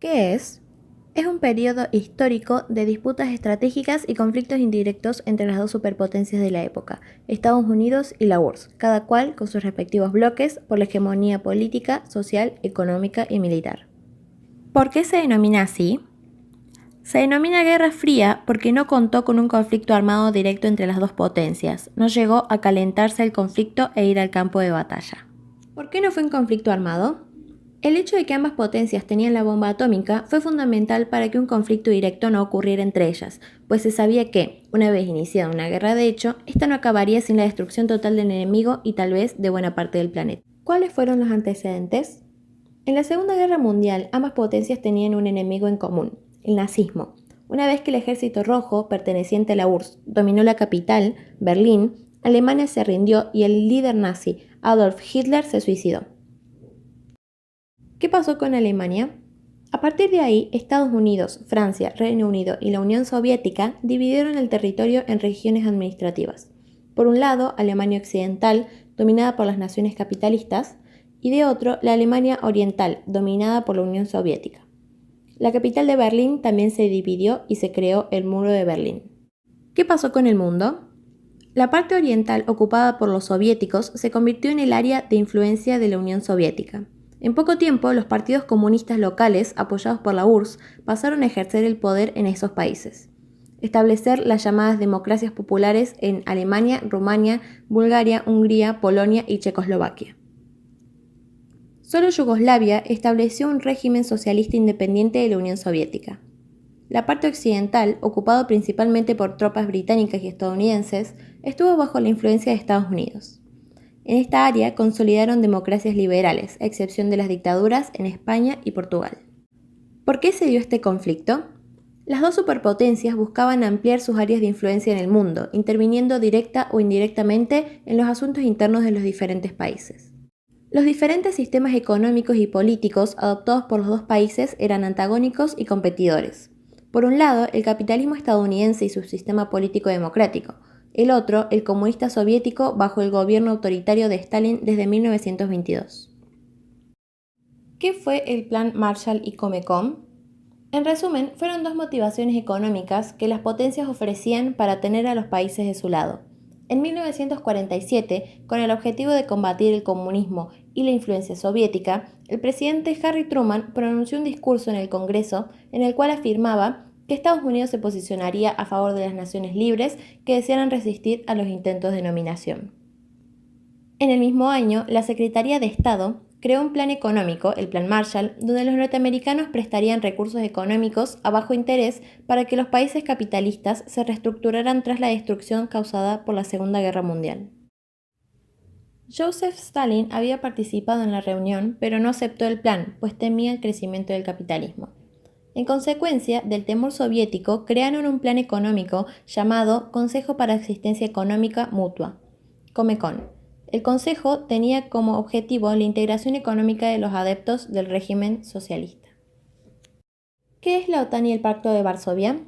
¿Qué es? Es un periodo histórico de disputas estratégicas y conflictos indirectos entre las dos superpotencias de la época, Estados Unidos y la URSS, cada cual con sus respectivos bloques por la hegemonía política, social, económica y militar. ¿Por qué se denomina así? Se denomina Guerra Fría porque no contó con un conflicto armado directo entre las dos potencias, no llegó a calentarse el conflicto e ir al campo de batalla. ¿Por qué no fue un conflicto armado? El hecho de que ambas potencias tenían la bomba atómica fue fundamental para que un conflicto directo no ocurriera entre ellas, pues se sabía que, una vez iniciada una guerra de hecho, esta no acabaría sin la destrucción total del enemigo y tal vez de buena parte del planeta. ¿Cuáles fueron los antecedentes? En la Segunda Guerra Mundial, ambas potencias tenían un enemigo en común, el nazismo. Una vez que el Ejército Rojo, perteneciente a la URSS, dominó la capital, Berlín, Alemania se rindió y el líder nazi, Adolf Hitler, se suicidó. ¿Qué pasó con Alemania? A partir de ahí, Estados Unidos, Francia, Reino Unido y la Unión Soviética dividieron el territorio en regiones administrativas. Por un lado, Alemania Occidental, dominada por las naciones capitalistas, y de otro, la Alemania Oriental, dominada por la Unión Soviética. La capital de Berlín también se dividió y se creó el Muro de Berlín. ¿Qué pasó con el mundo? La parte oriental, ocupada por los soviéticos, se convirtió en el área de influencia de la Unión Soviética. En poco tiempo, los partidos comunistas locales, apoyados por la URSS, pasaron a ejercer el poder en esos países. Establecer las llamadas democracias populares en Alemania, Rumania, Bulgaria, Hungría, Polonia y Checoslovaquia. Solo Yugoslavia estableció un régimen socialista independiente de la Unión Soviética. La parte occidental, ocupada principalmente por tropas británicas y estadounidenses, estuvo bajo la influencia de Estados Unidos. En esta área consolidaron democracias liberales, a excepción de las dictaduras en España y Portugal. ¿Por qué se dio este conflicto? Las dos superpotencias buscaban ampliar sus áreas de influencia en el mundo, interviniendo directa o indirectamente en los asuntos internos de los diferentes países. Los diferentes sistemas económicos y políticos adoptados por los dos países eran antagónicos y competidores. Por un lado, el capitalismo estadounidense y su sistema político democrático. El otro, el comunista soviético bajo el gobierno autoritario de Stalin desde 1922. ¿Qué fue el Plan Marshall y Comecon? En resumen, fueron dos motivaciones económicas que las potencias ofrecían para tener a los países de su lado. En 1947, con el objetivo de combatir el comunismo y la influencia soviética, el presidente Harry Truman pronunció un discurso en el Congreso en el cual afirmaba que Estados Unidos se posicionaría a favor de las naciones libres que desearan resistir a los intentos de dominación. En el mismo año, la Secretaría de Estado creó un plan económico, el Plan Marshall, donde los norteamericanos prestarían recursos económicos a bajo interés para que los países capitalistas se reestructuraran tras la destrucción causada por la Segunda Guerra Mundial. Joseph Stalin había participado en la reunión, pero no aceptó el plan, pues temía el crecimiento del capitalismo. En consecuencia del temor soviético, crearon un plan económico llamado Consejo para Asistencia Económica Mutua, Comecon. El Consejo tenía como objetivo la integración económica de los adeptos del régimen socialista. ¿Qué es la OTAN y el Pacto de Varsovia?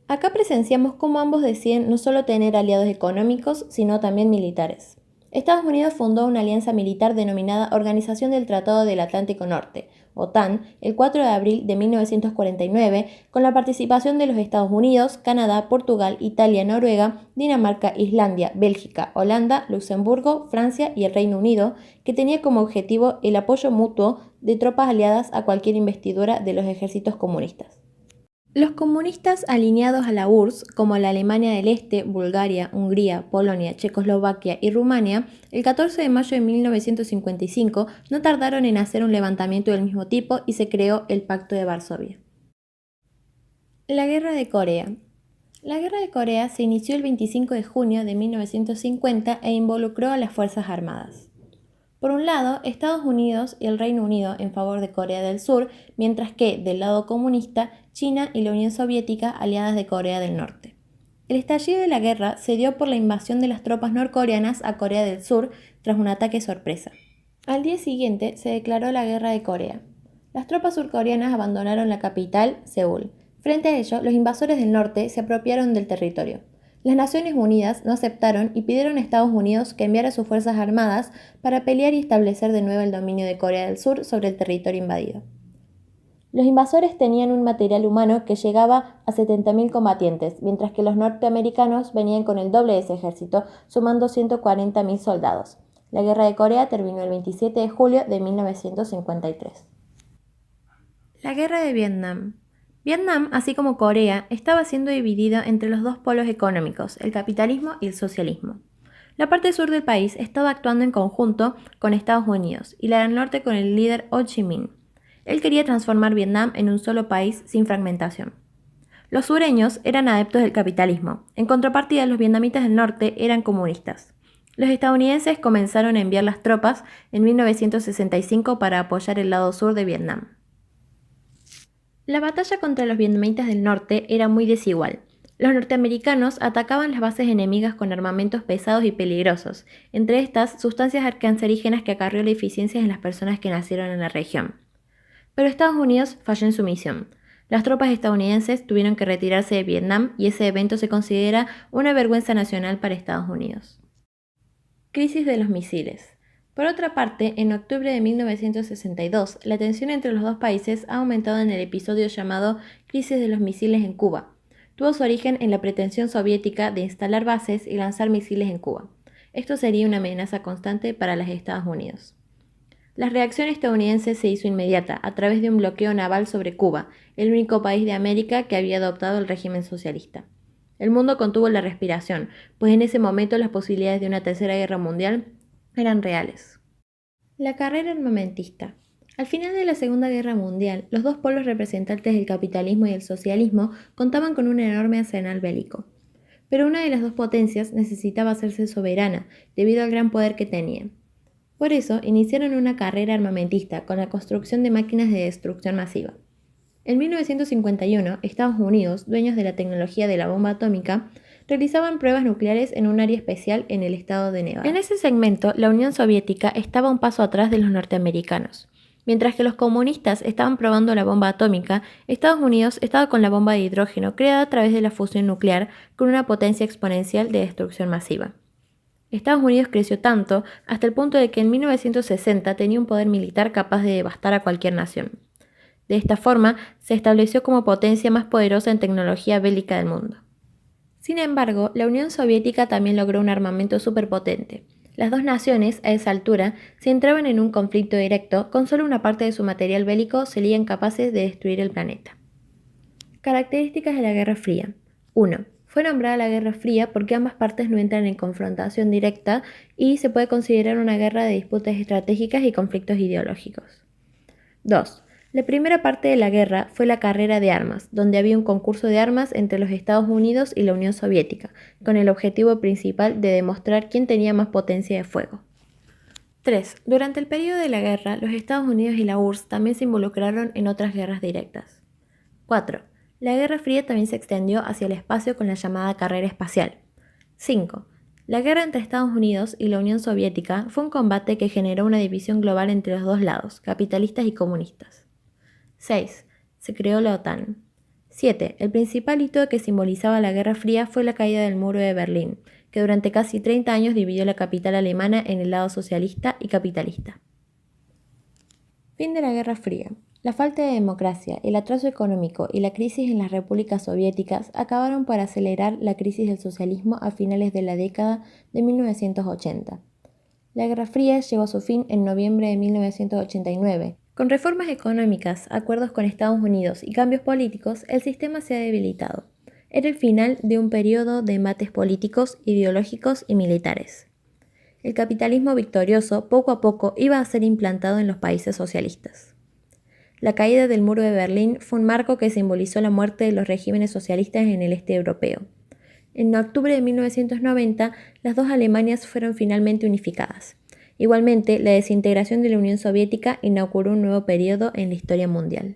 Acá presenciamos cómo ambos deciden no solo tener aliados económicos, sino también militares. Estados Unidos fundó una alianza militar denominada Organización del Tratado del Atlántico Norte, OTAN, el 4 de abril de 1949, con la participación de los Estados Unidos, Canadá, Portugal, Italia, Noruega, Dinamarca, Islandia, Bélgica, Holanda, Luxemburgo, Francia y el Reino Unido, que tenía como objetivo el apoyo mutuo de tropas aliadas a cualquier investidura de los ejércitos comunistas. Los comunistas alineados a la URSS, como la Alemania del Este, Bulgaria, Hungría, Polonia, Checoslovaquia y Rumania, el 14 de mayo de 1955 no tardaron en hacer un levantamiento del mismo tipo y se creó el Pacto de Varsovia. La Guerra de Corea. La Guerra de Corea se inició el 25 de junio de 1950 e involucró a las Fuerzas Armadas. Por un lado, Estados Unidos y el Reino Unido en favor de Corea del Sur, mientras que, del lado comunista, China y la Unión Soviética aliadas de Corea del Norte. El estallido de la guerra se dio por la invasión de las tropas norcoreanas a Corea del Sur tras un ataque sorpresa. Al día siguiente se declaró la Guerra de Corea. Las tropas surcoreanas abandonaron la capital, Seúl. Frente a ello, los invasores del norte se apropiaron del territorio. Las Naciones Unidas no aceptaron y pidieron a Estados Unidos que enviara sus fuerzas armadas para pelear y establecer de nuevo el dominio de Corea del Sur sobre el territorio invadido. Los invasores tenían un material humano que llegaba a 70.000 combatientes, mientras que los norteamericanos venían con el doble de ese ejército, sumando 140.000 soldados. La Guerra de Corea terminó el 27 de julio de 1953. La Guerra de Vietnam. Vietnam, así como Corea, estaba siendo dividido entre los dos polos económicos, el capitalismo y el socialismo. La parte sur del país estaba actuando en conjunto con Estados Unidos y la del norte con el líder Ho Chi Minh. Él quería transformar Vietnam en un solo país sin fragmentación. Los sureños eran adeptos del capitalismo. En contrapartida, los vietnamitas del norte eran comunistas. Los estadounidenses comenzaron a enviar las tropas en 1965 para apoyar el lado sur de Vietnam. La batalla contra los vietnamitas del norte era muy desigual. Los norteamericanos atacaban las bases enemigas con armamentos pesados y peligrosos, entre estas sustancias cancerígenas que acarreó deficiencias en las personas que nacieron en la región. Pero Estados Unidos falló en su misión. Las tropas estadounidenses tuvieron que retirarse de Vietnam y ese evento se considera una vergüenza nacional para Estados Unidos. Crisis de los misiles. Por otra parte, en octubre de 1962, la tensión entre los dos países ha aumentado en el episodio llamado Crisis de los misiles en Cuba. Tuvo su origen en la pretensión soviética de instalar bases y lanzar misiles en Cuba. Esto sería una amenaza constante para los Estados Unidos. La reacción estadounidense se hizo inmediata, a través de un bloqueo naval sobre Cuba, el único país de América que había adoptado el régimen socialista. El mundo contuvo la respiración, pues en ese momento las posibilidades de una tercera guerra mundial eran reales. La carrera armamentista. Al final de la Segunda Guerra Mundial, los dos polos representantes del capitalismo y el socialismo contaban con un enorme arsenal bélico. Pero una de las dos potencias necesitaba hacerse soberana, debido al gran poder que tenía. Por eso, iniciaron una carrera armamentista con la construcción de máquinas de destrucción masiva. En 1951, Estados Unidos, dueños de la tecnología de la bomba atómica, realizaban pruebas nucleares en un área especial en el estado de Nevada. En ese segmento, la Unión Soviética estaba un paso atrás de los norteamericanos. Mientras que los comunistas estaban probando la bomba atómica, Estados Unidos estaba con la bomba de hidrógeno creada a través de la fusión nuclear con una potencia exponencial de destrucción masiva. Estados Unidos creció tanto hasta el punto de que en 1960 tenía un poder militar capaz de devastar a cualquier nación. De esta forma, se estableció como potencia más poderosa en tecnología bélica del mundo. Sin embargo, la Unión Soviética también logró un armamento superpotente. Las dos naciones, a esa altura, se entraban en un conflicto directo, con solo una parte de su material bélico serían capaces de destruir el planeta. Características de la Guerra Fría. 1. Fue nombrada la Guerra Fría porque ambas partes no entran en confrontación directa y se puede considerar una guerra de disputas estratégicas y conflictos ideológicos. 2. La primera parte de la guerra fue la carrera de armas, donde había un concurso de armas entre los Estados Unidos y la Unión Soviética, con el objetivo principal de demostrar quién tenía más potencia de fuego. 3. Durante el periodo de la guerra, los Estados Unidos y la URSS también se involucraron en otras guerras directas. 4. La Guerra Fría también se extendió hacia el espacio con la llamada carrera espacial. 5. La guerra entre Estados Unidos y la Unión Soviética fue un combate que generó una división global entre los dos lados, capitalistas y comunistas. 6. Se creó la OTAN. 7. El principal hito que simbolizaba la Guerra Fría fue la caída del muro de Berlín, que durante casi 30 años dividió la capital alemana en el lado socialista y capitalista. Fin de la Guerra Fría. La falta de democracia, el atraso económico y la crisis en las repúblicas soviéticas acabaron por acelerar la crisis del socialismo a finales de la década de 1980. La Guerra Fría llegó a su fin en noviembre de 1989. Con reformas económicas, acuerdos con Estados Unidos y cambios políticos, el sistema se ha debilitado. Era el final de un periodo de embates políticos, ideológicos y militares. El capitalismo victorioso poco a poco iba a ser implantado en los países socialistas. La caída del muro de Berlín fue un marco que simbolizó la muerte de los regímenes socialistas en el este europeo. En octubre de 1990, las dos Alemanias fueron finalmente unificadas. Igualmente, la desintegración de la Unión Soviética inauguró un nuevo periodo en la historia mundial.